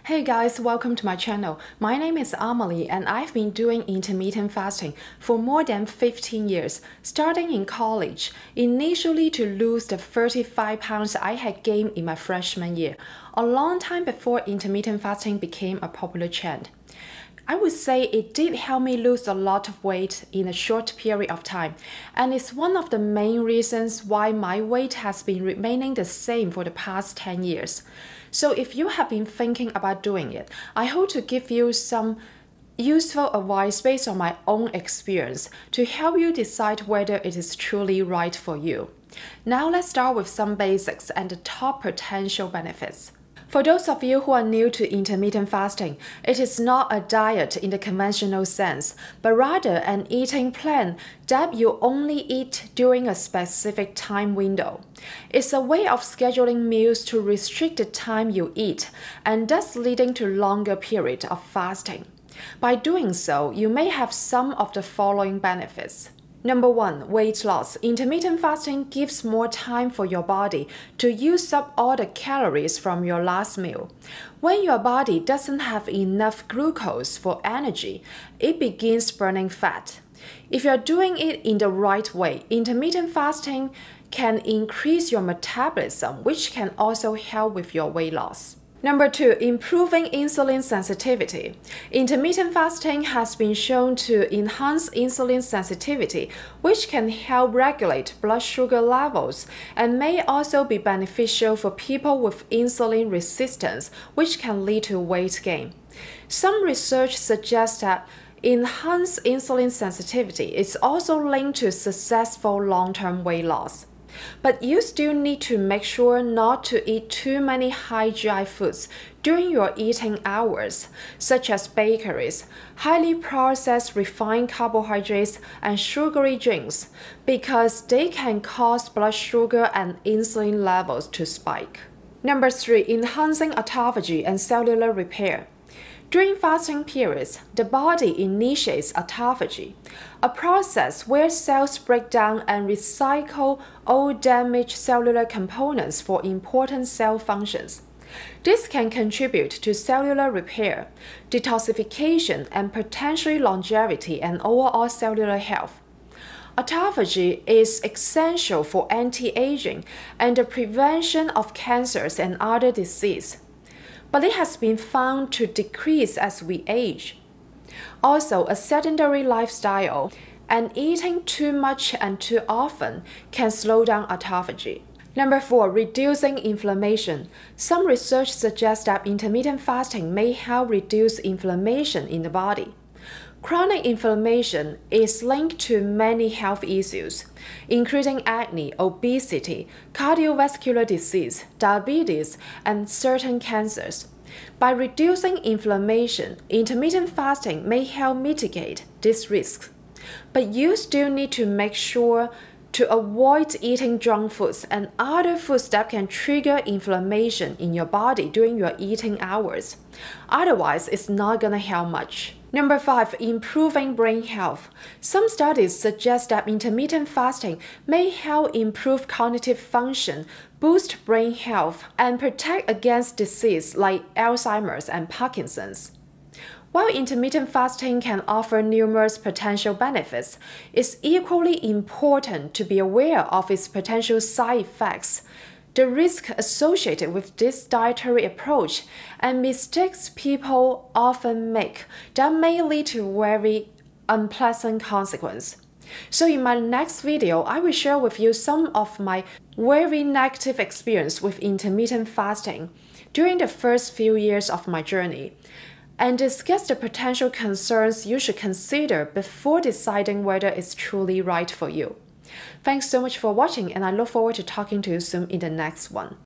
Hey guys, welcome to my channel. My name is Amelie and I've been doing intermittent fasting for more than 15 years, starting in college, initially to lose the 35 pounds I had gained in my freshman year, a long time before intermittent fasting became a popular trend. I would say it did help me lose a lot of weight in a short period of time, and it's one of the main reasons why my weight has been remaining the same for the past 10 years. So if you have been thinking about doing it, I hope to give you some useful advice based on my own experience to help you decide whether it is truly right for you. Now let's start with some basics and the top potential benefits. For those of you who are new to intermittent fasting, it is not a diet in the conventional sense, but rather an eating plan that you only eat during a specific time window. It's a way of scheduling meals to restrict the time you eat, and thus leading to longer periods of fasting. By doing so, you may have some of the following benefits. Number 1, weight loss. Intermittent fasting gives more time for your body to use up all the calories from your last meal. When your body doesn't have enough glucose for energy, it begins burning fat. If you're doing it in the right way, intermittent fasting can increase your metabolism, which can also help with your weight loss. Number 2, improving insulin sensitivity. Intermittent fasting has been shown to enhance insulin sensitivity, which can help regulate blood sugar levels and may also be beneficial for people with insulin resistance, which can lead to weight gain. Some research suggests that enhanced insulin sensitivity is also linked to successful long-term weight loss. But you still need to make sure not to eat too many high GI foods during your eating hours, such as bakeries, highly processed refined carbohydrates, and sugary drinks, because they can cause blood sugar and insulin levels to spike. Number 3, enhancing autophagy and cellular repair. During fasting periods, the body initiates autophagy, a process where cells break down and recycle old damaged cellular components for important cell functions. This can contribute to cellular repair, detoxification, and potentially longevity and overall cellular health. Autophagy is essential for anti-aging and the prevention of cancers and other diseases, but it has been found to decrease as we age. Also, a sedentary lifestyle and eating too much and too often can slow down autophagy. Number 4, reducing inflammation. Some research suggests that intermittent fasting may help reduce inflammation in the body. Chronic inflammation is linked to many health issues, including acne, obesity, cardiovascular disease, diabetes, and certain cancers. By reducing inflammation, intermittent fasting may help mitigate these risks. But you still need to make sure to avoid eating junk foods and other foods that can trigger inflammation in your body during your eating hours. Otherwise, it's not gonna help much. Number 5, improving brain health. Some studies suggest that intermittent fasting may help improve cognitive function, boost brain health, and protect against disease like Alzheimer's and Parkinson's. While intermittent fasting can offer numerous potential benefits, it's equally important to be aware of its potential side effects, the risk associated with this dietary approach, and mistakes people often make that may lead to very unpleasant consequences. So in my next video, I will share with you some of my very negative experience with intermittent fasting during the first few years of my journey, and discuss the potential concerns you should consider before deciding whether it's truly right for you. Thanks so much for watching, and I look forward to talking to you soon in the next one.